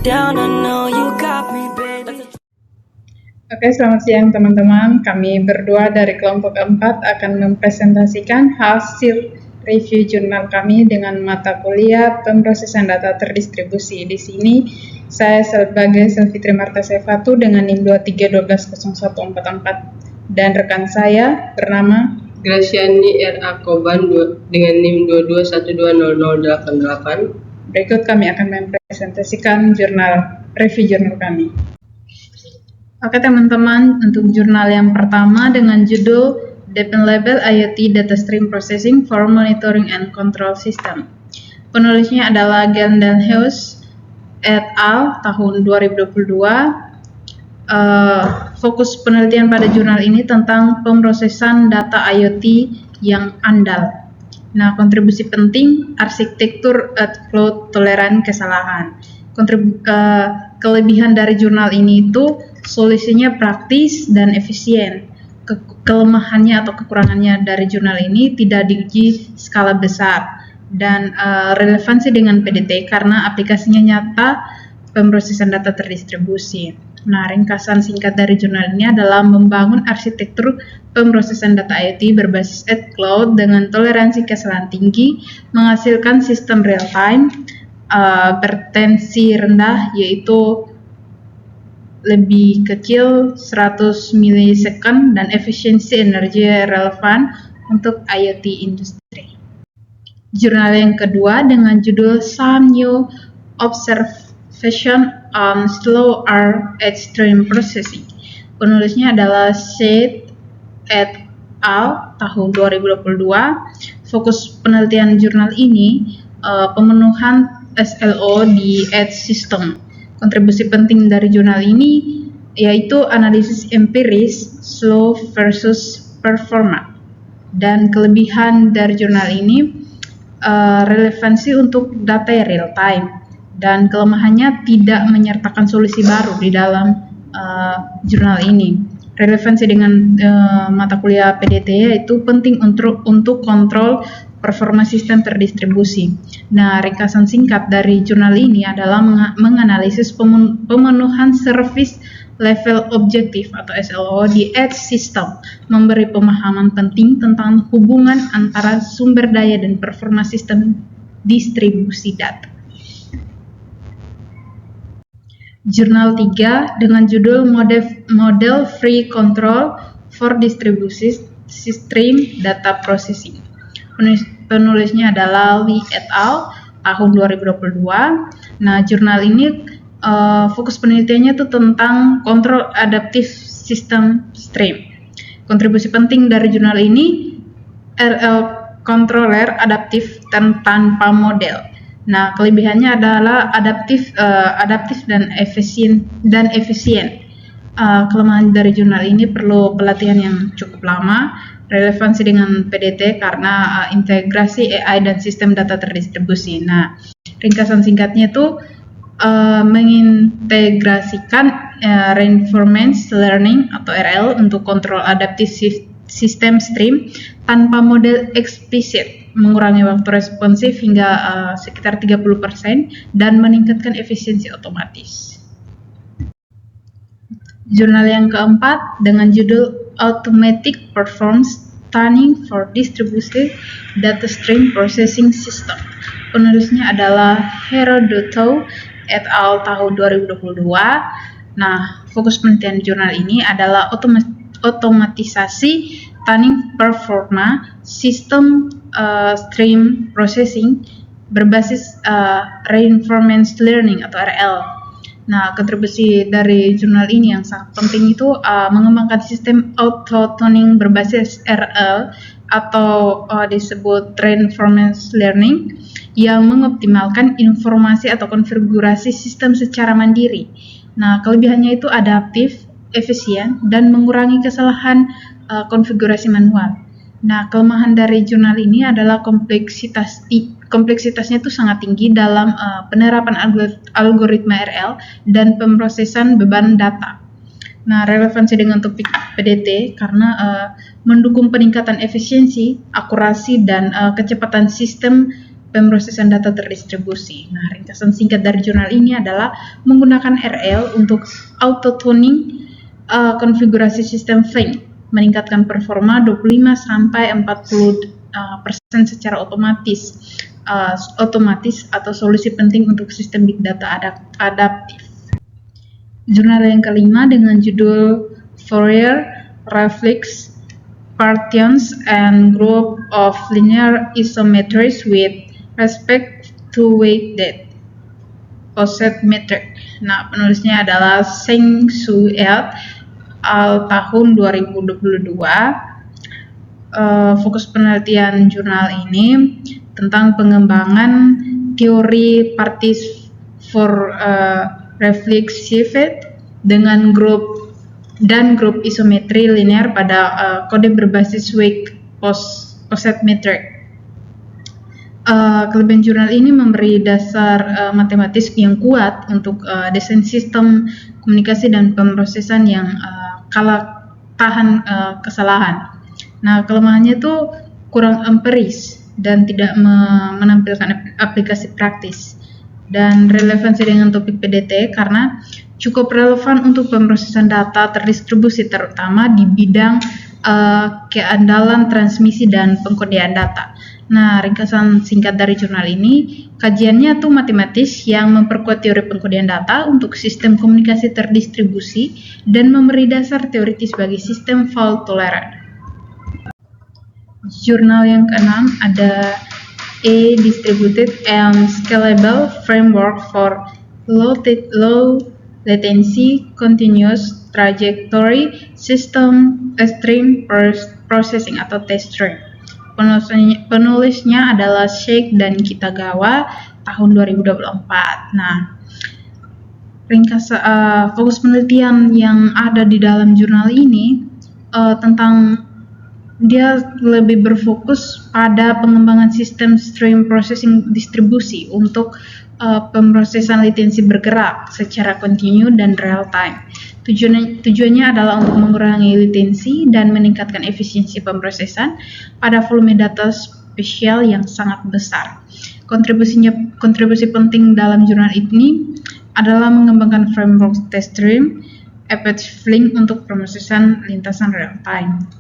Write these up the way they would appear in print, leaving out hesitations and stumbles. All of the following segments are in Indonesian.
down, I know you got me, baby. Oke, selamat siang teman-teman. Kami berdua dari kelompok 4 akan mempresentasikan hasil review jurnal kami dengan mata kuliah pemrosesan data terdistribusi. Di sini saya sebagai Selvitri Marta Sevatu dengan NIM 23120144 dan rekan saya bernama Graciani R.A. Koban dengan NIM 22120088. Berikut kami akan mempresentasikan review jurnal kami. Oke teman-teman, untuk jurnal yang pertama dengan judul Deep Level IoT Data Stream Processing for Monitoring and Control System. Penulisnya adalah Geldenhuys et al. Tahun 2022. Fokus penelitian pada jurnal ini tentang pemrosesan data IoT yang andal. Nah, kontribusi penting arsitektur fault toleran kesalahan. Kelebihan dari jurnal ini itu solusinya praktis dan efisien. Kelemahannya atau kekurangannya dari jurnal ini tidak diuji skala besar dan relevansi dengan PDT karena aplikasinya nyata pemrosesan data terdistribusi. Nah, ringkasan singkat dari jurnal ini adalah membangun arsitektur pemrosesan data IoT berbasis edge cloud dengan toleransi kesalahan tinggi, menghasilkan sistem real time, bertensi rendah yaitu lebih kecil 100 milisecond dan efisiensi energi relevan untuk IoT industri. Jurnal yang kedua dengan judul Some New Observation on Slow R Edge Stream Processing. Penulisnya adalah Shade et al. Tahun 2022. Fokus penelitian jurnal ini pemenuhan SLO di Edge System. Kontribusi penting dari jurnal ini yaitu analisis empiris slow versus performa. Dan kelebihan dari jurnal ini relevansi untuk data real time dan kelemahannya tidak menyertakan solusi baru di dalam jurnal ini. Relevansi dengan mata kuliah PDT yaitu penting untuk kontrol performa sistem terdistribusi. Nah, ringkasan singkat dari jurnal ini adalah menganalisis pemenuhan service level objektif atau SLO di edge system, memberi pemahaman penting tentang hubungan antara sumber daya dan performa sistem distribusi data. Jurnal 3 dengan judul Model Free Control for Distributed Stream Data Processing. Penulisnya adalah Lee et al. Tahun 2022. Nah, jurnal ini fokus penelitiannya itu tentang kontrol adaptif sistem stream. Kontribusi penting dari jurnal ini RL controller adaptif tanpa model. Nah, kelebihannya adalah adaptif dan efisien. Kelemahan dari jurnal ini perlu pelatihan yang cukup lama, relevansi dengan PDT karena integrasi AI dan sistem data terdistribusi. Nah, ringkasan singkatnya itu mengintegrasikan reinforcement learning atau RL untuk kontrol adaptif sistem stream tanpa model eksplisit, mengurangi waktu responsif hingga sekitar 30% dan meningkatkan efisiensi otomatis. Jurnal yang keempat dengan judul Automatic Performance Tuning for Distributed Data Stream Processing System. Penulisnya adalah Herodotou et al. Tahun 2022. Nah, fokus penelitian jurnal ini adalah otomatisasi tuning performa sistem stream processing berbasis reinforcement learning atau RL. Nah, kontribusi dari jurnal ini yang sangat penting itu mengembangkan sistem auto-tuning berbasis RL atau disebut reinforcement learning yang mengoptimalkan informasi atau konfigurasi sistem secara mandiri. Nah, kelebihannya itu adaptif, efisien, dan mengurangi kesalahan konfigurasi manual. Nah, kelemahan dari jurnal ini adalah kompleksitasnya itu sangat tinggi dalam penerapan algoritma RL dan pemrosesan beban data. Nah, relevansi dengan topik PDT karena mendukung peningkatan efisiensi, akurasi, dan kecepatan sistem pemrosesan data terdistribusi. Nah, ringkasan singkat dari jurnal ini adalah menggunakan RL untuk auto-tuning konfigurasi sistem Flink, meningkatkan performa 25-40% secara otomatis atau solusi penting untuk sistem big data adaptif. Jurnal yang kelima dengan judul Fourier Reflex Partitions and Group of Linear Isometries with Respect to Weighted Offset Metric. Nah, penulisnya adalah Zheng Xu et al. Tahun 2022. Fokus penelitian jurnal ini tentang pengembangan teori parties for reflexive dengan grup isometri linear pada kode berbasis weight offset metric. Kelebihan jurnal ini memberi dasar matematis yang kuat untuk desain sistem komunikasi dan pemrosesan yang tahan kesalahan. Nah, kelemahannya itu kurang empiris dan tidak menampilkan aplikasi praktis, dan relevansi dengan topik PDT karena cukup relevan untuk pemrosesan data terdistribusi, terutama di bidang keandalan transmisi dan pengkodean data. Nah, ringkasan singkat dari jurnal ini, kajiannya tuh matematis yang memperkuat teori pengkodean data untuk sistem komunikasi terdistribusi dan memberi dasar teoritis bagi sistem fault tolerant. Jurnal yang keenam ada A Distributed and Scalable Framework for Low Latency Continuous Trajectory System Stream Processing atau TSTREAM. Penulisnya adalah Sheikh dan Kitagawa tahun 2024. Nah, fokus penelitian yang ada di dalam jurnal ini tentang dia lebih berfokus pada pengembangan sistem stream processing distribusi untuk pemrosesan latensi bergerak secara kontinu dan real time. Tujuannya adalah untuk mengurangi latensi dan meningkatkan efisiensi pemrosesan pada volume data spesial yang sangat besar. Kontribusi penting dalam jurnal ini adalah mengembangkan framework TSTREAM, Apache Flink untuk pemrosesan lintasan real time.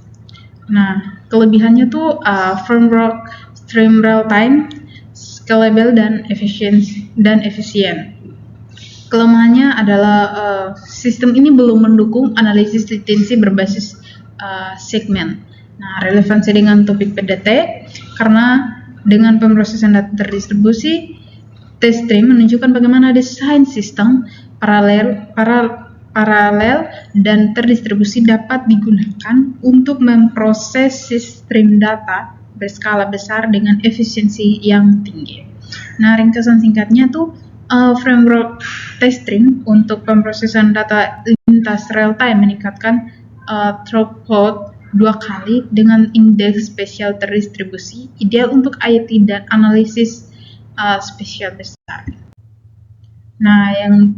Nah, kelebihannya tuh framework stream real time, scalable dan efisien. Kelemahannya adalah sistem ini belum mendukung analisis latensi berbasis segmen. Nah, relevansi dengan topik PDT karena dengan pemrosesan data terdistribusi, TSTREAM menunjukkan bagaimana desain sistem paralel dan terdistribusi dapat digunakan untuk memproses stream data berskala besar dengan efisiensi yang tinggi. Nah, ringkasan singkatnya tuh framework TSTREAM untuk pemrosesan data lintas real time meningkatkan throughput 2 kali dengan indeks spesial terdistribusi, ideal untuk IoT dan analisis spesial besar. Nah, yang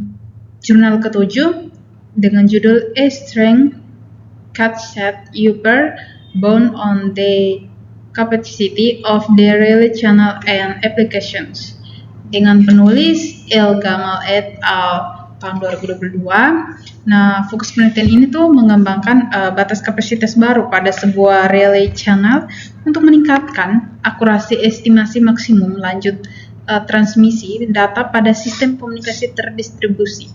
jurnal ketujuh dengan judul A Strength Cut Set Upper Bound on the Capacity of the Relay Channel and Applications dengan penulis El Gamal et al. Tahun 2022. Nah, fokus penelitian ini tuh mengembangkan batas kapasitas baru pada sebuah relay channel untuk meningkatkan akurasi estimasi maksimum lanjut transmisi data pada sistem komunikasi terdistribusi.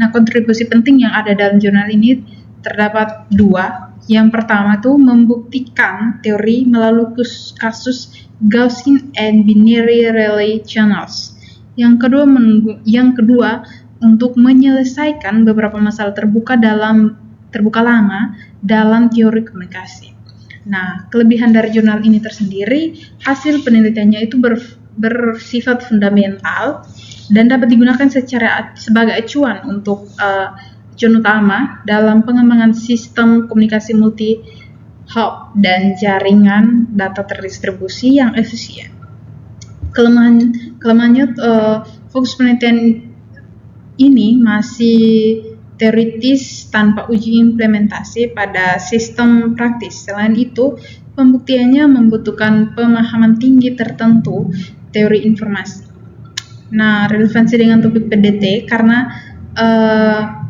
Nah, kontribusi penting yang ada dalam jurnal ini terdapat 2. Yang pertama tuh membuktikan teori melalui kasus Gaussian and binary relay channels. Yang kedua untuk menyelesaikan beberapa masalah terbuka lama dalam teori komunikasi. Nah, kelebihan dari jurnal ini tersendiri, hasil penelitiannya itu bersifat fundamental dan dapat digunakan sebagai acuan untuk acuan utama dalam pengembangan sistem komunikasi multi-hop dan jaringan data terdistribusi yang efisien. Kelemahannya fokus penelitian ini masih teoritis tanpa uji implementasi pada sistem praktis. Selain itu, pembuktiannya membutuhkan pemahaman tinggi tertentu teori informasi. Nah, relevansi dengan topik PDT karena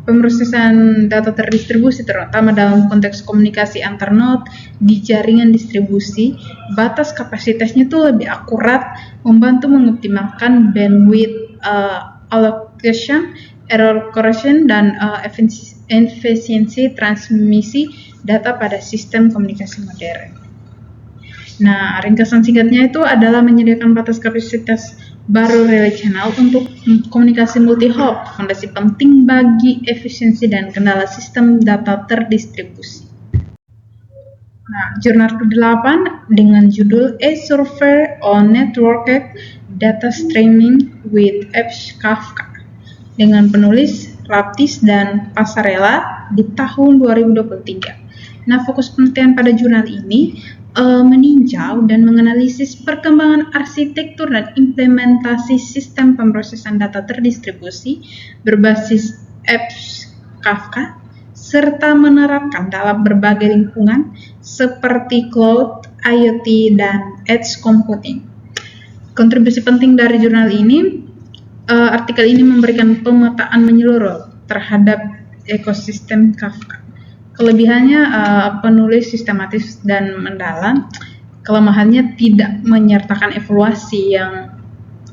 pemrosesan data terdistribusi terutama dalam konteks komunikasi antar node di jaringan distribusi, batas kapasitasnya itu lebih akurat, membantu mengoptimalkan bandwidth allocation, error correction, dan efisiensi transmisi data pada sistem komunikasi modern. Nah, ringkasan singkatnya itu adalah menyediakan batas kapasitas baru relay channel untuk komunikasi multi-hop, fondasi penting bagi efisiensi dan kendala sistem data terdistribusi. Nah, jurnal ke-8 dengan judul A Survey on Networked Data Streaming with Apache Kafka dengan penulis Raptis dan Passarella di tahun 2023. Nah, fokus penelitian pada jurnal ini meninjau dan menganalisis perkembangan arsitektur dan implementasi sistem pemrosesan data terdistribusi berbasis Apache Kafka serta menerapkan dalam berbagai lingkungan seperti cloud, IoT, dan edge computing. Kontribusi penting dari jurnal ini, artikel ini memberikan pemetaan menyeluruh terhadap ekosistem Kafka. Kelebihannya penulis sistematis dan mendalam, kelemahannya tidak menyertakan evaluasi yang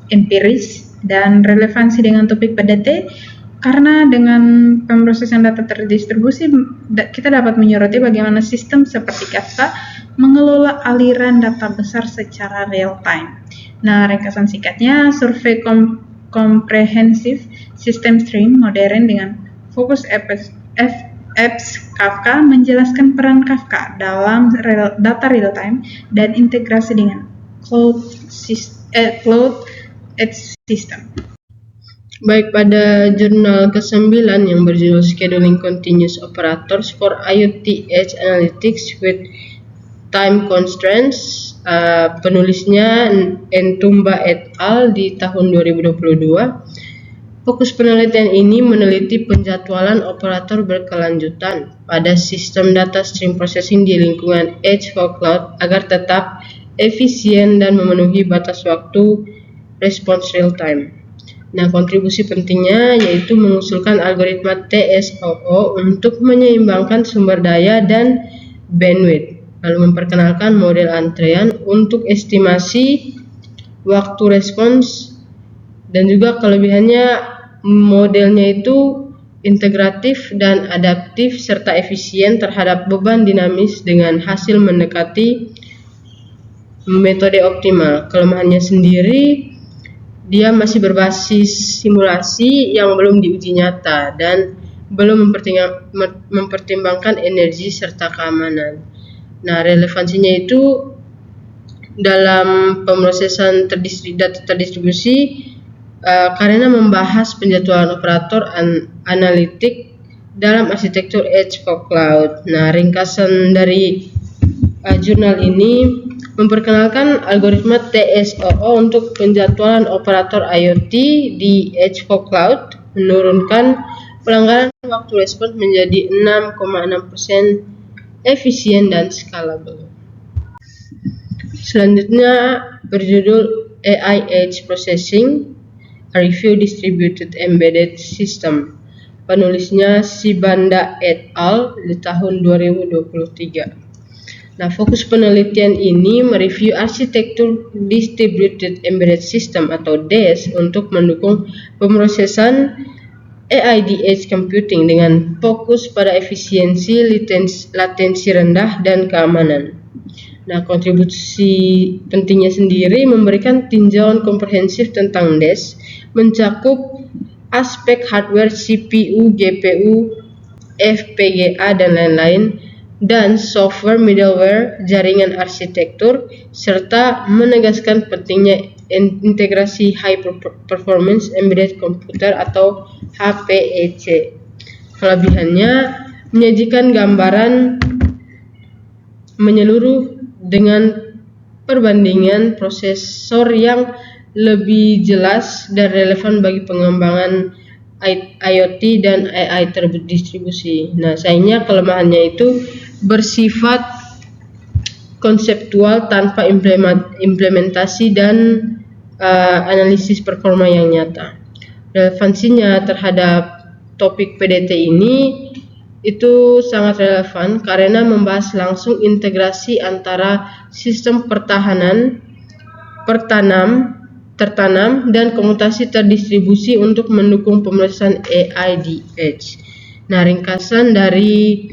empiris dan relevansi dengan topik PDT karena dengan pemrosesan data terdistribusi kita dapat menyoroti bagaimana sistem seperti Kafka mengelola aliran data besar secara real time. Nah, ringkasan singkatnya, survei komprehensif sistem stream modern dengan fokus Apps Kafka menjelaskan peran Kafka dalam data real-time dan integrasi dengan cloud edge system. Baik, pada jurnal ke-9 yang berjudul Scheduling Continuous Operators for IoT Edge Analytics with Time Constraints, penulisnya Entumba et al. Di tahun 2022. Fokus penelitian ini meneliti penjadwalan operator berkelanjutan pada sistem data stream processing di lingkungan edge for cloud agar tetap efisien dan memenuhi batas waktu response real time. Nah, kontribusi pentingnya yaitu mengusulkan algoritma TSOO untuk menyeimbangkan sumber daya dan bandwidth, lalu memperkenalkan model antrean untuk estimasi waktu respons, dan juga kelebihannya modelnya itu integratif dan adaptif serta efisien terhadap beban dinamis dengan hasil mendekati metode optimal. Kelemahannya sendiri, dia masih berbasis simulasi yang belum diuji nyata dan belum mempertimbangkan energi serta keamanan. Nah, relevansinya itu dalam pemrosesan data terdistribusi karena membahas penjadwalan operator analitik dalam arsitektur edge for cloud. Nah, ringkasan dari jurnal ini memperkenalkan algoritma TSOO untuk penjadwalan operator IoT di edge for cloud, menurunkan pelanggaran waktu respons menjadi 6,6% efisien dan scalable. Selanjutnya berjudul AI Edge Processing, A Review Distributed Embedded System. Penulisnya Sibanda et al. Di tahun 2023. Nah, fokus penelitian ini mereview arsitektur Distributed Embedded System atau DES untuk mendukung pemrosesan AI di edge computing dengan fokus pada efisiensi, latensi rendah, dan keamanan. Nah, kontribusi pentingnya sendiri memberikan tinjauan komprehensif tentang DES, mencakup aspek hardware CPU, GPU, FPGA, dan lain-lain, dan software, middleware, jaringan arsitektur, serta menegaskan pentingnya integrasi High Performance Embedded Computer atau HPEC. Kelebihannya menyajikan gambaran menyeluruh dengan perbandingan prosesor yang lebih jelas dan relevan bagi pengembangan IoT dan AI terdistribusi. Nah, sayangnya kelemahannya itu bersifat konseptual tanpa implementasi dan analisis performa yang nyata. Relevansinya terhadap topik PDT ini itu sangat relevan karena membahas langsung integrasi antara sistem tertanam dan komutasi terdistribusi untuk mendukung pemrosesan AI di Edge. Nah, ringkasan dari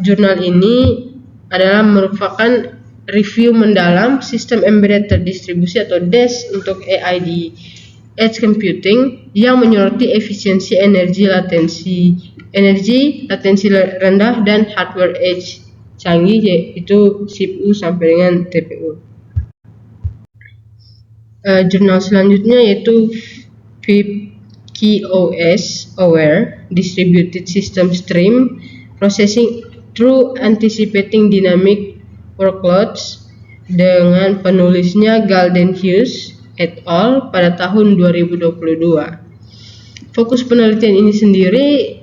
jurnal ini adalah merupakan review mendalam sistem embedded terdistribusi atau DES untuk AI di Edge Computing yang menyoroti efisiensi latensi rendah dan hardware edge canggih, yaitu CPU sampai dengan TPU. Jurnal selanjutnya yaitu FIPS Aware Distributed System Stream Processing Through Anticipating Dynamic Workloads dengan penulisnya Galden Hughes et al. Pada tahun 2022. Fokus penelitian ini sendiri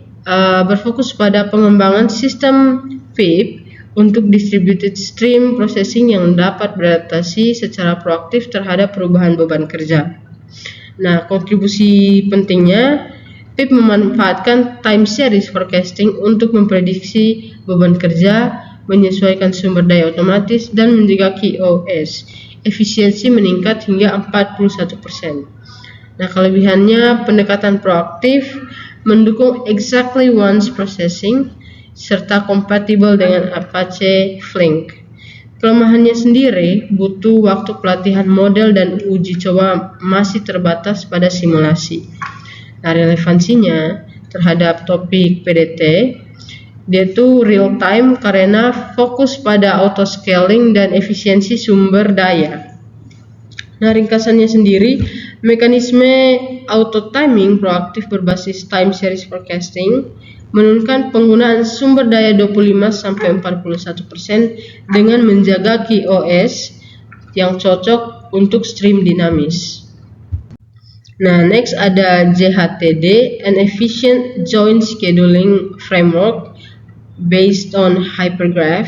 berfokus pada pengembangan sistem FIP untuk distributed stream processing yang dapat beradaptasi secara proaktif terhadap perubahan beban kerja. Nah, kontribusi pentingnya, FIP memanfaatkan time series forecasting untuk memprediksi beban kerja, menyesuaikan sumber daya otomatis, dan menjaga QoS. Efisiensi meningkat hingga 41%. Nah, kelebihannya pendekatan proaktif, mendukung exactly once processing, serta kompatibel dengan Apache Flink. Kelemahannya sendiri, butuh waktu pelatihan model dan uji coba masih terbatas pada simulasi. Nah, relevansinya terhadap topik PDT, dia itu real time karena fokus pada auto scaling dan efisiensi sumber daya. Nah, ringkasannya sendiri, mekanisme auto timing proaktif berbasis time series forecasting menurunkan penggunaan sumber daya 25-41% dengan menjaga QoS yang cocok untuk stream dinamis. Nah, next ada JHTD, an efficient joint scheduling framework based on hypergraph.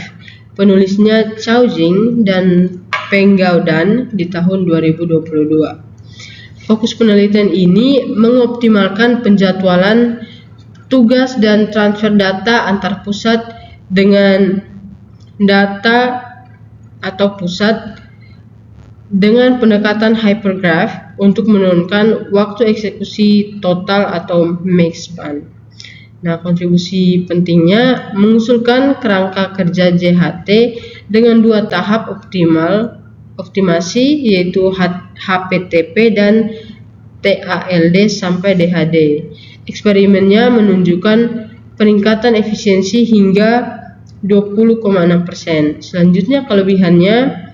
Penulisnya Chao Jing dan Peng Gaudan di tahun 2022. Fokus penelitian ini mengoptimalkan penjadwalan tugas dan transfer data antar pusat dengan data atau pusat dengan pendekatan hypergraph untuk menurunkan waktu eksekusi total atau max span. Nah, kontribusi pentingnya mengusulkan kerangka kerja JHT dengan 2 tahap optimasi, yaitu HPTP dan TALD sampai DHD. Eksperimennya menunjukkan peningkatan efisiensi hingga 20,6%. Selanjutnya kelebihannya,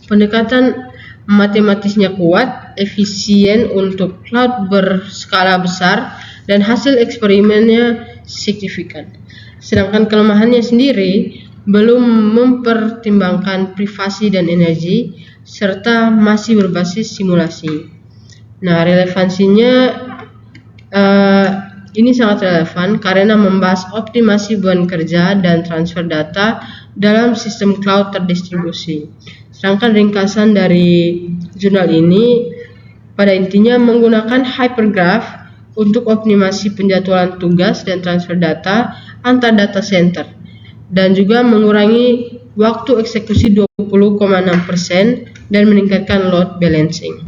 pendekatan matematisnya kuat, efisien untuk cloud berskala besar, dan hasil eksperimennya signifikan. Sedangkan kelemahannya sendiri belum mempertimbangkan privasi dan energi, serta masih berbasis simulasi. Nah, relevansinya ini sangat relevan karena membahas optimasi beban kerja dan transfer data dalam sistem cloud terdistribusi. Sedangkan ringkasan dari jurnal ini pada intinya menggunakan hypergraph untuk optimasi penjadwalan tugas dan transfer data antar data center, dan juga mengurangi waktu eksekusi 20,6% dan meningkatkan load balancing.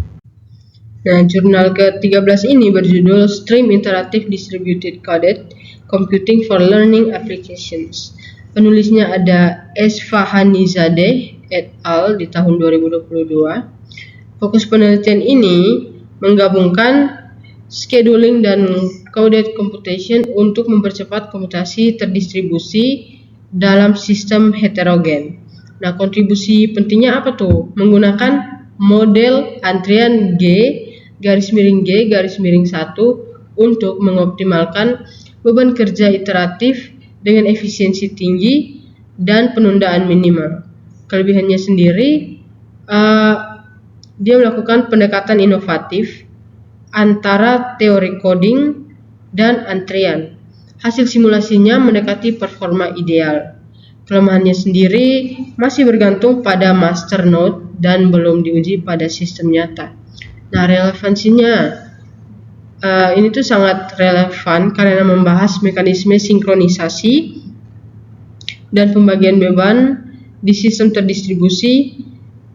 Nah, jurnal ke-13 ini berjudul Stream Interactive Distributed Coded Computing for Learning Applications. Penulisnya ada Esfahanizadeh et al. Di tahun 2022. Fokus penelitian ini menggabungkan scheduling dan coded computation untuk mempercepat komputasi terdistribusi dalam sistem heterogen. Nah, kontribusi pentingnya apa tuh? Menggunakan model antrian G_1 untuk mengoptimalkan beban kerja iteratif dengan efisiensi tinggi dan penundaan minimal. Kelebihannya sendiri, dia melakukan pendekatan inovatif antara teori coding dan antrian. Hasil simulasinya mendekati performa ideal. Kelemahannya sendiri masih bergantung pada master node dan belum diuji pada sistem nyata. Nah, relevansinya ini tuh sangat relevan karena membahas mekanisme sinkronisasi dan pembagian beban di sistem terdistribusi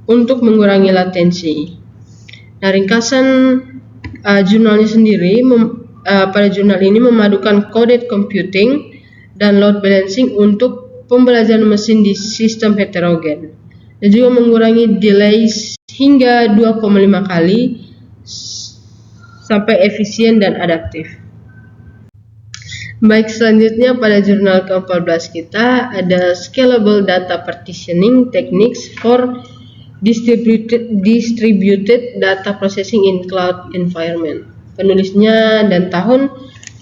untuk mengurangi latensi. Nah, ringkasan jurnalnya sendiri pada jurnal ini memadukan coded computing dan load balancing untuk pembelajaran mesin di sistem heterogen, dan juga mengurangi delay hingga 2,5 kali sampai efisien dan adaptif. Baik, selanjutnya pada jurnal ke-14 kita ada Scalable Data Partitioning Techniques for Distributed Data Processing in Cloud Environment. Penulisnya dan tahun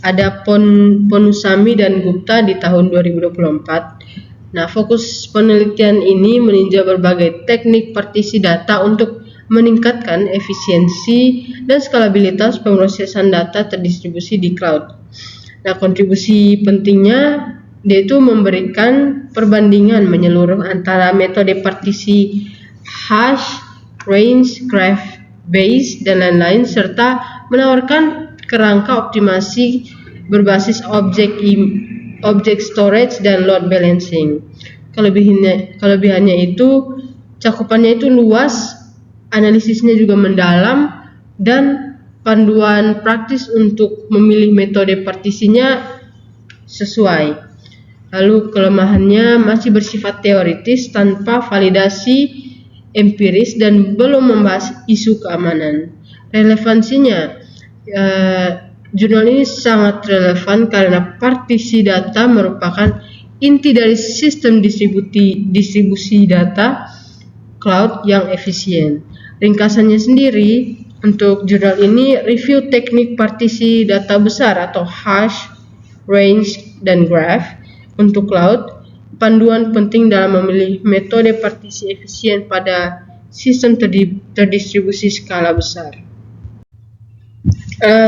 ada Ponusami dan Gupta di tahun 2024. Nah, fokus penelitian ini meninjau berbagai teknik partisi data untuk meningkatkan efisiensi dan skalabilitas pemrosesan data terdistribusi di cloud. Nah, kontribusi pentingnya yaitu memberikan perbandingan menyeluruh antara metode partisi hash, range, graph, base, dan lain-lain, serta menawarkan kerangka optimasi berbasis object storage dan load balancing. Kelebihannya itu cakupannya itu luas, analisisnya juga mendalam, dan panduan praktis untuk memilih metode partisinya sesuai. Lalu kelemahannya masih bersifat teoritis tanpa validasi empiris dan belum membahas isu keamanan. Relevansinya, jurnal ini sangat relevan karena partisi data merupakan inti dari sistem distribusi data cloud yang efisien. Ringkasannya sendiri untuk jurnal ini review teknik partisi data besar atau hash, range, dan graph untuk cloud, panduan penting dalam memilih metode partisi efisien pada sistem terdistribusi skala besar.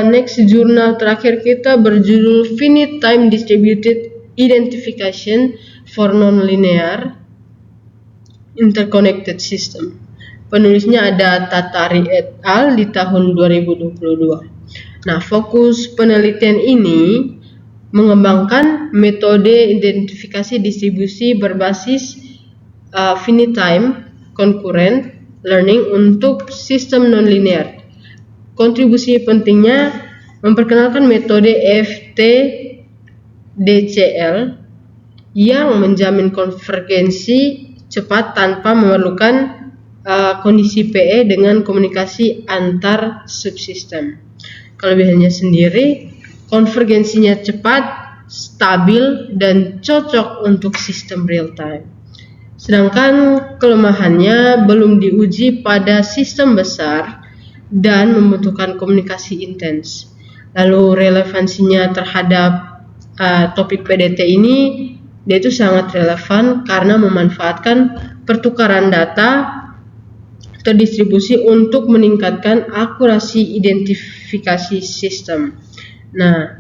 Next, jurnal terakhir kita berjudul Finite Time Distributed Identification for Nonlinear Interconnected System. Penulisnya ada Tatari et al. Di tahun 2022. Nah, fokus penelitian ini mengembangkan metode identifikasi distribusi berbasis finite time concurrent learning untuk sistem nonlinear. Kontribusi pentingnya memperkenalkan metode FTDCL yang menjamin konvergensi cepat tanpa memerlukan kondisi PE dengan komunikasi antar subsistem. Kelebihannya sendiri, konvergensinya cepat, stabil, dan cocok untuk sistem real time. Sedangkan kelemahannya belum diuji pada sistem besar dan membutuhkan komunikasi intens. Lalu relevansinya terhadap topik PDT ini, yaitu sangat relevan karena memanfaatkan pertukaran data terdistribusi untuk meningkatkan akurasi identifikasi sistem. Nah,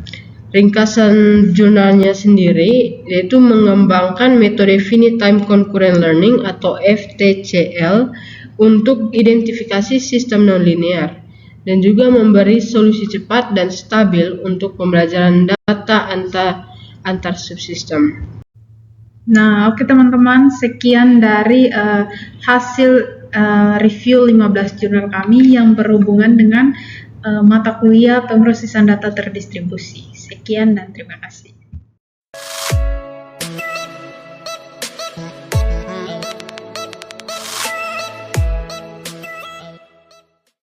ringkasan jurnalnya sendiri yaitu mengembangkan metode Finite Time Concurrent Learning atau FTCL untuk identifikasi sistem nonlinear dan juga memberi solusi cepat dan stabil untuk pembelajaran data antar subsistem. Nah, oke teman-teman, sekian dari hasil review 15 jurnal kami yang berhubungan dengan mata kuliah pemrosesan data terdistribusi. Sekian dan terima kasih.